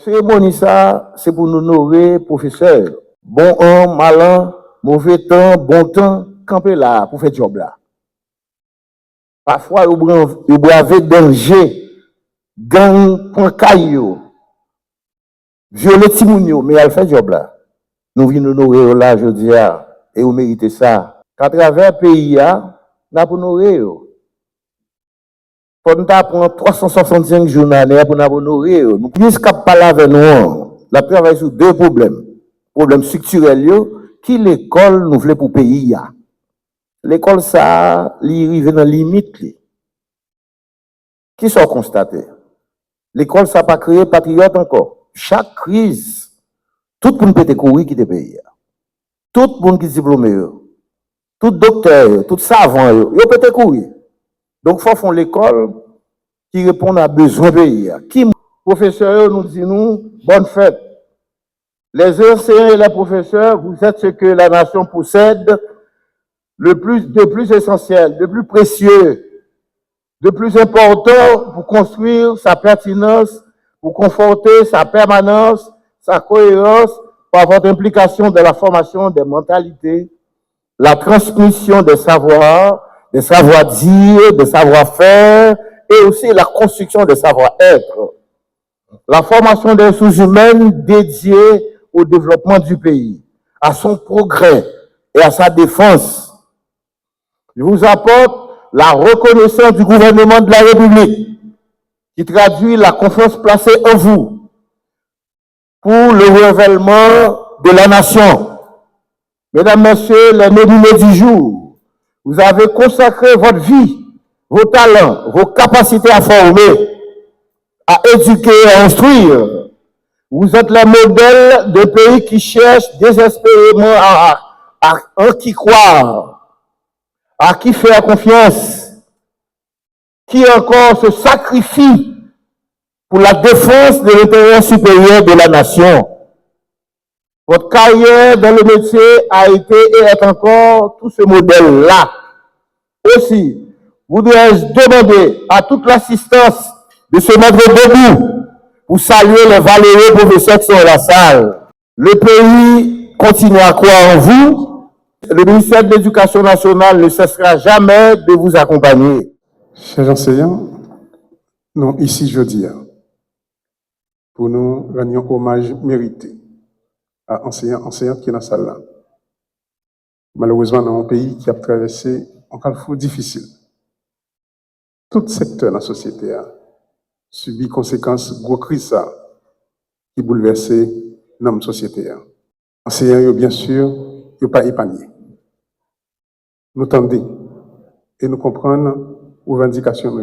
Cérémonie ça, c'est pour nous honorer professeurs. Bon an, mal an, mauvais temps, bon temps, camper là pour faire job là. Parfois, vous bravez danger, gang, point caillou, violer Timounio, mais elle fait job là. Nous venons nous honorer là, je dis, et vous méritez ça. Qu'à travers le pays, nous avons honoré. Pour nous prendre 365 journées pour nous honorer. Nous puisqu'on parle avec nous, la travaille sur deux problèmes. Problème structurel, qui l'école nous voulait pour le pays. L'école, ça, il arrive dans la limite. Qui sont constatés? L'école, ça n'a pas créé patriote encore. Chaque crise, tout le monde peut courir qui te pays. Tout le monde qui est diplômé, tout docteur, tout savant, il peut courir. Donc, il faut faire l'école qui répond à besoin du pays. Qui, professeurs, nous dit nous, bonne fête. Les enseignants et les professeurs, vous êtes ce que la nation possède de plus essentiel, de plus précieux, de plus important pour construire sa pertinence, pour conforter sa permanence, sa cohérence, par votre implication de la formation des mentalités, la transmission des savoirs-dire, des savoir-faire, et aussi la construction des savoir-être. La formation des ressources humaines dédiées au développement du pays, à son progrès et à sa défense. Je vous apporte la reconnaissance du gouvernement de la République, qui traduit la confiance placée en vous pour le renouvellement de la nation. Mesdames, Messieurs, les nominés du jour, vous avez consacré votre vie, vos talents, vos capacités à former, à éduquer et à instruire. Vous êtes les modèles de pays qui cherchent désespérément à qui croire, à qui faire confiance, qui encore se sacrifie pour la défense de l'intérêt supérieur de la nation. Votre carrière dans le métier a été et est encore tout ce modèle-là. Aussi, vous devez demander à toute l'assistance de se mettre debout pour saluer les valeureux professeurs qui sont dans la salle. Le pays continue à croire en vous. Le ministère de l'Éducation nationale ne cessera jamais de vous accompagner. Chers enseignants, nous ici jeudi pour nous rendre hommage mérité à enseignants qui sont dans la salle. Malheureusement, dans un pays qui a traversé un carrefour difficile, tout secteur de la société a subi conséquences gros crises qui bouleversent notre société. Enseignants, bien sûr, ne sont pas épargnés. Nous tendons et nous comprenons les revendications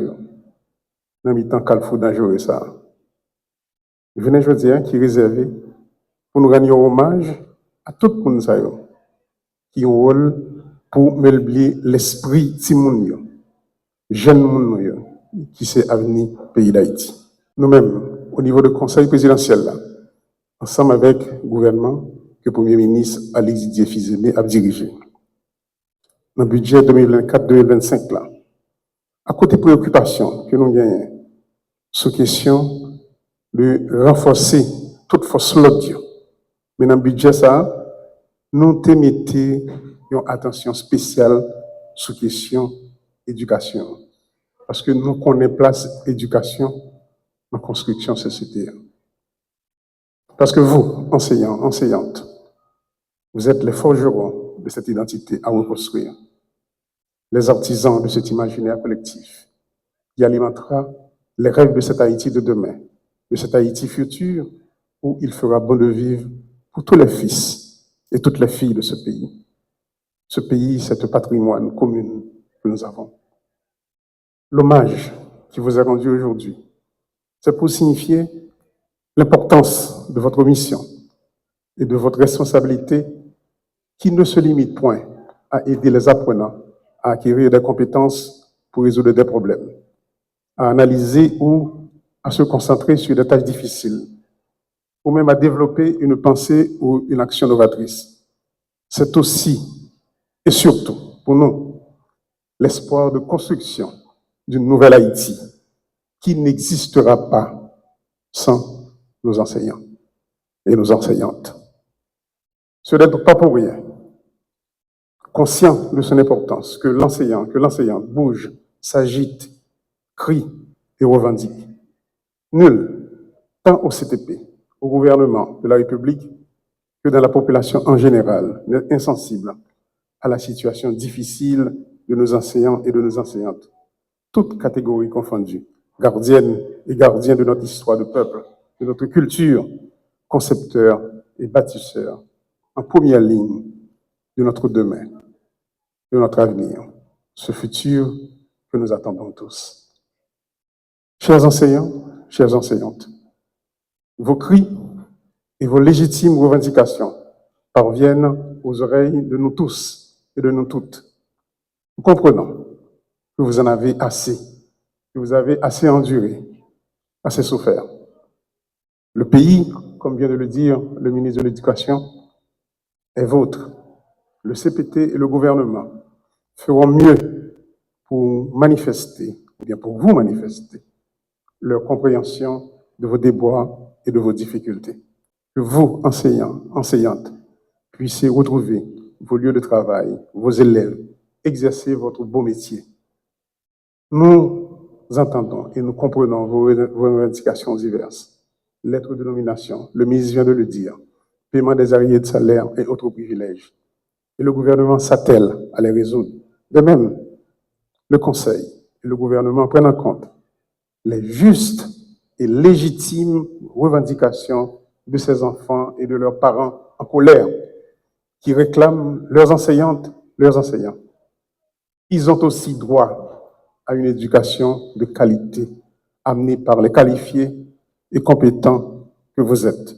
dans le temps carrefour dangereux ça. Je venais de dire qui est réservé pour nous rendre hommage à tout le monde qui a un rôle pour meubler l'esprit de moun jeune moun qui s'est avenir pays d'Haïti. Nous-mêmes, au niveau du Conseil présidentiel, là, ensemble avec le gouvernement que le Premier ministre Alexis Didier Fils-Aimé a dirigé, dans le budget 2024-2025, là, à côté des préoccupations que nous gagnons sous question de renforcer toute force l'audio. Mais dans le budget, ça, nous te mettons une attention spéciale sous question éducation. Parce que nous connaissons place éducation dans la construction sociétaire. Parce que vous, enseignants, enseignantes, vous êtes les forgerons de cette identité à reconstruire, les artisans de cet imaginaire collectif qui alimentera les rêves de cette Haïti de demain, de cette Haïti future où il fera bon de vivre pour tous les fils et toutes les filles de ce pays. Ce pays, c'est un patrimoine commun que nous avons. L'hommage qui vous est rendu aujourd'hui, c'est pour signifier l'importance de votre mission et de votre responsabilité qui ne se limite point à aider les apprenants à acquérir des compétences pour résoudre des problèmes, à analyser ou à se concentrer sur des tâches difficiles, ou même à développer une pensée ou une action novatrice. C'est aussi et surtout pour nous l'espoir de construction d'une nouvelle Haïti qui n'existera pas sans nos enseignants et nos enseignantes. Ce n'est donc pas pour rien, conscient de son importance, que l'enseignant, que l'enseignante bouge, s'agite, crie et revendique. Nul, tant au CTP, au gouvernement de la République, que dans la population en général, n'est insensible à la situation difficile de nos enseignants et de nos enseignantes, toutes catégories confondues, gardiennes et gardiens de notre histoire de peuple, de notre culture, concepteurs et bâtisseurs, en première ligne de notre demain, de notre avenir, ce futur que nous attendons tous. Chers enseignants, chères enseignantes, vos cris et vos légitimes revendications parviennent aux oreilles de nous tous et de nous toutes. Nous comprenons que vous en avez assez, que vous avez assez enduré, assez souffert. Le pays, comme vient de le dire le ministre de l'Éducation, est vôtre. Le CPT et le gouvernement feront mieux pour manifester, ou bien pour vous manifester, leur compréhension de vos déboires et de vos difficultés. Que vous, enseignants, enseignantes, puissiez retrouver vos lieux de travail, vos élèves, exercer votre beau métier. Nous entendons et nous comprenons vos revendications diverses. Lettres de nomination, le ministre vient de le dire, paiement des arriérés de salaire et autres privilèges. Et le gouvernement s'attelle à les résoudre. De même, le Conseil et le gouvernement prennent en compte les justes et légitimes revendications de ces enfants et de leurs parents en colère qui réclament leurs enseignantes, leurs enseignants. Ils ont aussi droit à une éducation de qualité amenée par les qualifiés et compétents que vous êtes.